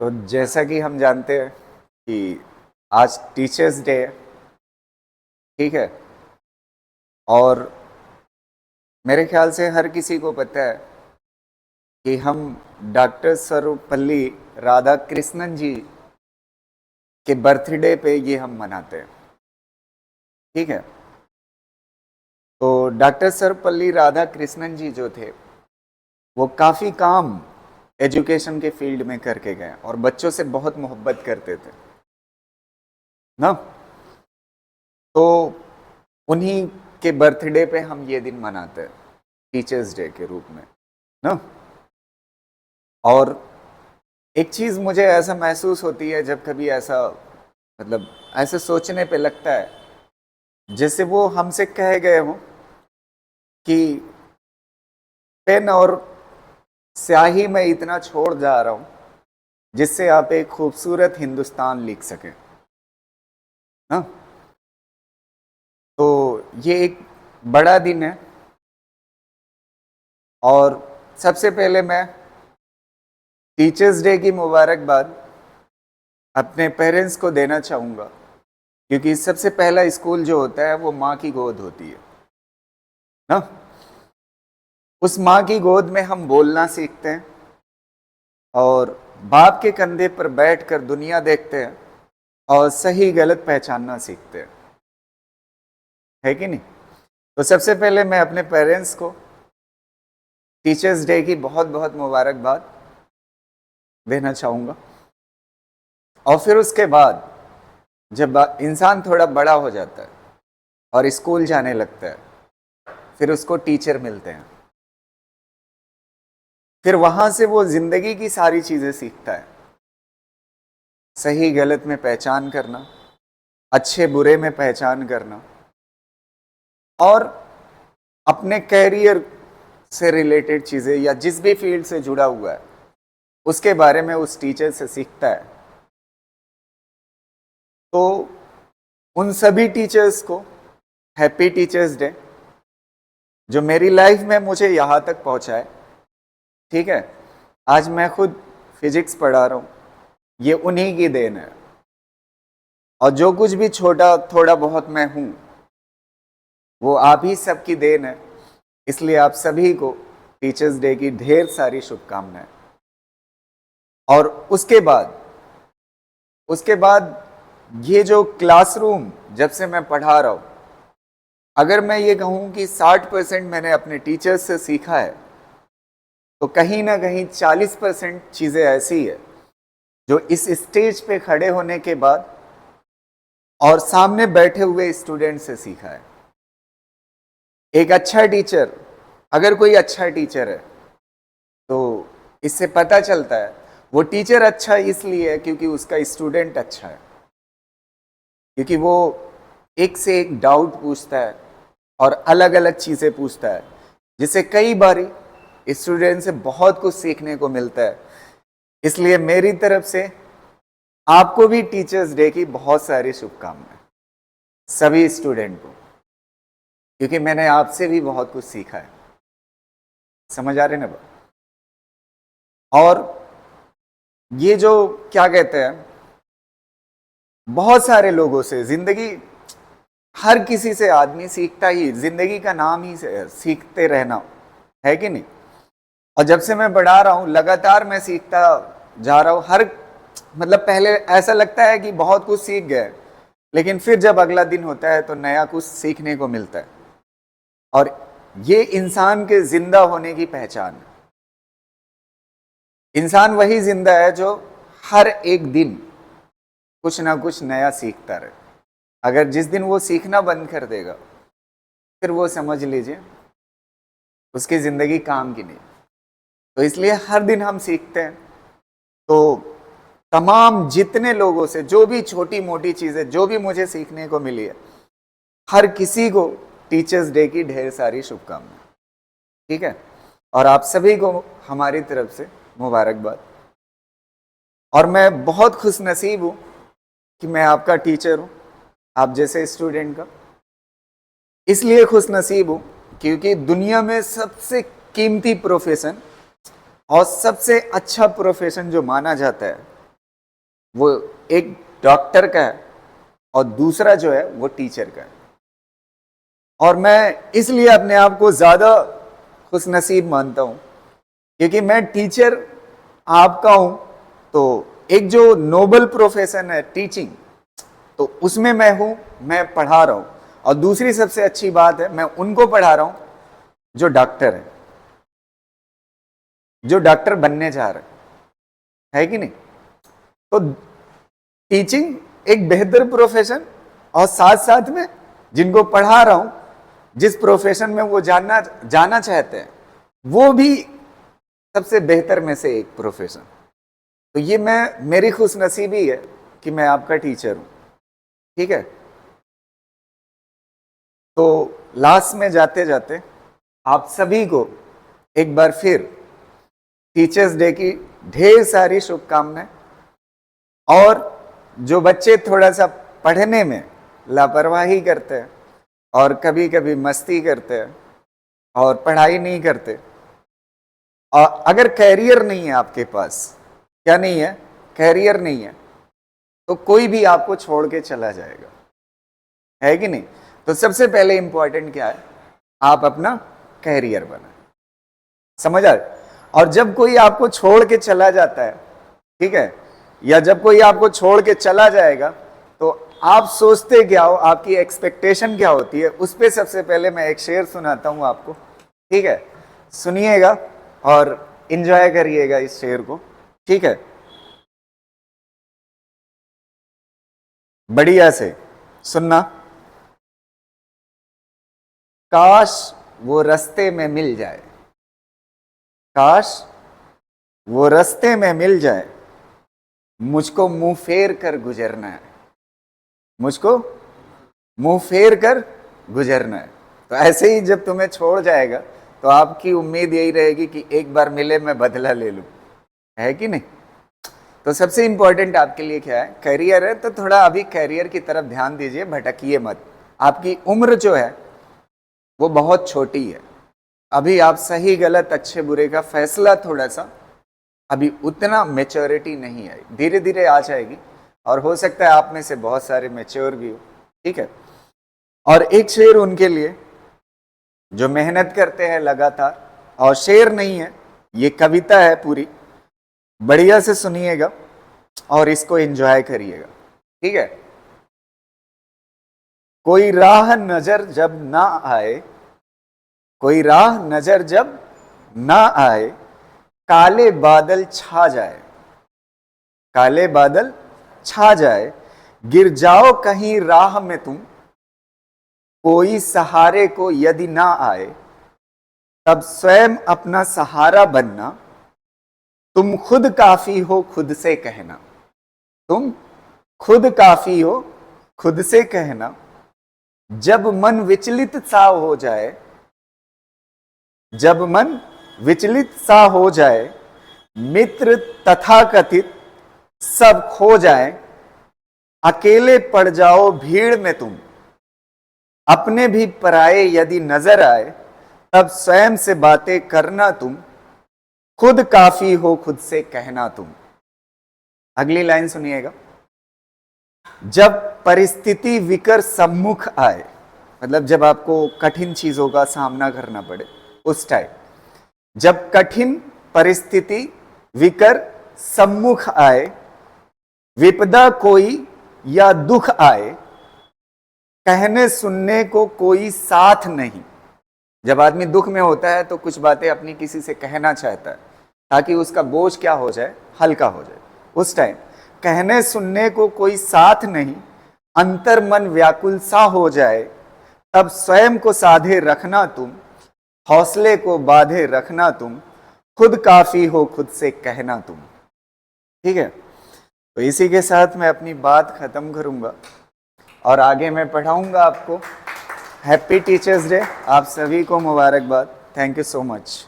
तो जैसा कि हम जानते हैं कि आज टीचर्स डे है, ठीक है। और मेरे ख्याल से हर किसी को पता है कि हम डॉक्टर सर्वपल्ली राधाकृष्णन जी के बर्थडे पे ये हम मनाते हैं, ठीक है। तो डॉक्टर सर्वपल्ली राधाकृष्णन जी जो थे वो काफ़ी काम एजुकेशन के फील्ड में करके गए और बच्चों से बहुत मोहब्बत करते थे ना। तो उन्हीं के बर्थडे पे हम ये दिन मनाते हैं टीचर्स डे के रूप में ना। और एक चीज़ मुझे ऐसा महसूस होती है जब कभी ऐसा मतलब ऐसे सोचने पे लगता है जैसे वो हमसे कहे गए हो कि पेन और स्याही में इतना छोड़ जा रहा हूं जिससे आप एक खूबसूरत हिंदुस्तान लिख सकें ना। तो ये एक बड़ा दिन है और सबसे पहले मैं टीचर्स डे की मुबारकबाद अपने पेरेंट्स को देना चाहूँगा, क्योंकि सबसे पहला स्कूल जो होता है वो माँ की गोद होती है ना। उस माँ की गोद में हम बोलना सीखते हैं और बाप के कंधे पर बैठकर दुनिया देखते हैं और सही गलत पहचानना सीखते हैं, है कि नहीं। तो सबसे पहले मैं अपने पेरेंट्स को टीचर्स डे की बहुत बहुत मुबारकबाद देना चाहूँगा। और फिर उसके बाद जब इंसान थोड़ा बड़ा हो जाता है और स्कूल जाने लगता है, फिर उसको टीचर मिलते हैं, फिर वहां से वो जिंदगी की सारी चीजें सीखता है। सही गलत में पहचान करना, अच्छे बुरे में पहचान करना और अपने कैरियर से रिलेटेड चीजें या जिस भी फील्ड से जुड़ा हुआ है उसके बारे में उस टीचर से सीखता है। तो उन सभी टीचर्स को हैप्पी टीचर्स डे, जो मेरी लाइफ में मुझे यहाँ तक पहुँचाए, ठीक है। आज मैं खुद फिजिक्स पढ़ा रहा हूँ, ये उन्हीं की देन है। और जो कुछ भी छोटा थोड़ा बहुत मैं हूँ वो आप ही सबकी देन है। इसलिए आप सभी को टीचर्स डे की ढेर सारी शुभकामनाएं। और उसके बाद ये जो क्लासरूम जब से मैं पढ़ा रहा हूँ, अगर मैं ये कहूँ कि 60% मैंने अपने टीचर्स से सीखा है, तो कहीं ना कहीं 40% चीज़ें ऐसी है जो इस स्टेज पे खड़े होने के बाद और सामने बैठे हुए स्टूडेंट से सीखा है। एक अच्छा टीचर, अगर कोई अच्छा टीचर है तो इससे पता चलता है वो टीचर अच्छा इसलिए है क्योंकि उसका स्टूडेंट अच्छा है, क्योंकि वो एक से एक डाउट पूछता है और अलग अलग चीज़ें पूछता है, जिससे कई बारी स्टूडेंट से बहुत कुछ सीखने को मिलता है। इसलिए मेरी तरफ से आपको भी टीचर्स डे की बहुत सारी शुभकामनाएं, सभी स्टूडेंट को, क्योंकि मैंने आपसे भी बहुत कुछ सीखा है। समझ आ रहे ना बात। और ये जो क्या कहते हैं, बहुत सारे लोगों से जिंदगी, हर किसी से आदमी सीखता ही, जिंदगी का नाम ही सीखते रहना है कि नहीं। और जब से मैं बढ़ा रहा हूँ लगातार मैं सीखता जा रहा हूँ। हर मतलब पहले ऐसा लगता है कि बहुत कुछ सीख गए, लेकिन फिर जब अगला दिन होता है तो नया कुछ सीखने को मिलता है। और ये इंसान के जिंदा होने की पहचान है। इंसान वही जिंदा है जो हर एक दिन कुछ ना कुछ नया सीखता रहे। अगर जिस दिन वो सीखना बंद कर देगा, फिर वो समझ लीजिए उसकी जिंदगी काम की नहीं। तो इसलिए हर दिन हम सीखते हैं। तो तमाम जितने लोगों से जो भी छोटी मोटी चीजें जो भी मुझे सीखने को मिली है, हर किसी को टीचर्स डे की ढेर सारी शुभकामनाएं, ठीक है। और आप सभी को हमारी तरफ से मुबारकबाद। और मैं बहुत खुश नसीब हूँ कि मैं आपका टीचर हूँ, आप जैसे स्टूडेंट का। इसलिए खुश नसीब हूँ क्योंकि दुनिया में सबसे कीमती प्रोफेशन और सबसे अच्छा प्रोफेशन जो माना जाता है वो एक डॉक्टर का है और दूसरा जो है वो टीचर का है। और मैं इसलिए अपने आप को ज्यादा खुशनसीब मानता हूं क्योंकि मैं टीचर आपका हूं। तो एक जो नोबल प्रोफेशन है टीचिंग, तो उसमें मैं हूं, मैं पढ़ा रहा हूं। और दूसरी सबसे अच्छी बात है, मैं उनको पढ़ा रहा हूं जो डॉक्टर है, जो डॉक्टर बनने जा रहे है कि नहीं। तो टीचिंग एक बेहतर प्रोफेशन, और साथ साथ में जिनको पढ़ा रहा हूं, जिस प्रोफेशन में वो जाना चाहते हैं, वो भी सबसे बेहतर में से एक प्रोफेशन। तो ये मेरी खुशनसीबी है कि मैं आपका टीचर हूं। ठीक है। तो लास्ट में जाते जाते आप सभी को एक बार फिर टीचर्स डे की ढेर सारी शुभकामनाएं। और जो बच्चे थोड़ा सा पढ़ने में लापरवाही करते हैं और कभी कभी मस्ती करते हैं और पढ़ाई नहीं करते, और अगर कैरियर नहीं है आपके पास, क्या नहीं है, कैरियर नहीं है, तो कोई भी आपको छोड़ के चला जाएगा, है कि नहीं। तो सबसे पहले इंपॉर्टेंट क्या है, आप अपना कैरियर बनाए। समझ आ? और जब कोई आपको छोड़ के चला जाता है, ठीक है, या जब कोई आपको छोड़ के चला जाएगा, तो आप सोचते क्या हो, आपकी एक्सपेक्टेशन क्या होती है, उस पर सबसे पहले मैं एक शेर सुनाता हूं आपको। ठीक है, सुनिएगा और इंजॉय करिएगा इस शेर को। ठीक है, बढ़िया से सुनना। काश वो रास्ते में मिल जाए, काश वो रास्ते में मिल जाए, मुझको मुंह फेर कर गुजरना है, मुझको मुंह फेर कर गुजरना है। तो ऐसे ही जब तुम्हें छोड़ जाएगा तो आपकी उम्मीद यही रहेगी कि एक बार मिले मैं बदला ले लूं, है कि नहीं। तो सबसे इंपॉर्टेंट आपके लिए क्या है, करियर है। तो थोड़ा अभी करियर की तरफ ध्यान दीजिए, भटकिए मत। आपकी उम्र जो है वो बहुत छोटी है, अभी आप सही गलत अच्छे बुरे का फैसला थोड़ा सा, अभी उतना मैच्योरिटी नहीं आई, धीरे धीरे आ जाएगी। और हो सकता है आप में से बहुत सारे मैच्योर भी हो। ठीक है। और एक शेर उनके लिए जो मेहनत करते हैं लगातार, और शेर नहीं है, ये कविता है पूरी, बढ़िया से सुनिएगा और इसको एंजॉय करिएगा। ठीक है। कोई राह नजर जब ना आए, कोई राह नजर जब ना आए, काले बादल छा जाए, काले बादल छा जाए, गिर जाओ कहीं राह में तुम, कोई सहारे को यदि ना आए, तब स्वयं अपना सहारा बनना, तुम खुद काफी हो खुद से कहना, तुम खुद काफी हो खुद से कहना। जब मन विचलित सा हो जाए, जब मन विचलित सा हो जाए, मित्र तथाकथित सब खो जाए, अकेले पड़ जाओ भीड़ में तुम, अपने भी पराये यदि नजर आए, तब स्वयं से बातें करना तुम, खुद काफी हो खुद से कहना तुम। अगली लाइन सुनिएगा। जब परिस्थिति विकर सम्मुख आए, मतलब जब आपको कठिन चीजों का सामना करना पड़े, उस टाइम जब कठिन परिस्थिति विकर सम्मुख आए, विपदा कोई या दुख आए, कहने सुनने को कोई साथ नहीं। जब आदमी दुख में होता है तो कुछ बातें अपनी किसी से कहना चाहता है ताकि उसका बोझ क्या हो जाए, हल्का हो जाए। उस टाइम कहने सुनने को कोई साथ नहीं, अंतर मन व्याकुल सा हो जाए, तब स्वयं को साधे रखना तुम, हौसले को बांधे रखना तुम, खुद काफी हो खुद से कहना तुम। ठीक है। तो इसी के साथ मैं अपनी बात खत्म करूंगा और आगे मैं पढ़ाऊंगा आपको। हैप्पी टीचर्स डे, आप सभी को मुबारकबाद। Thank you so much.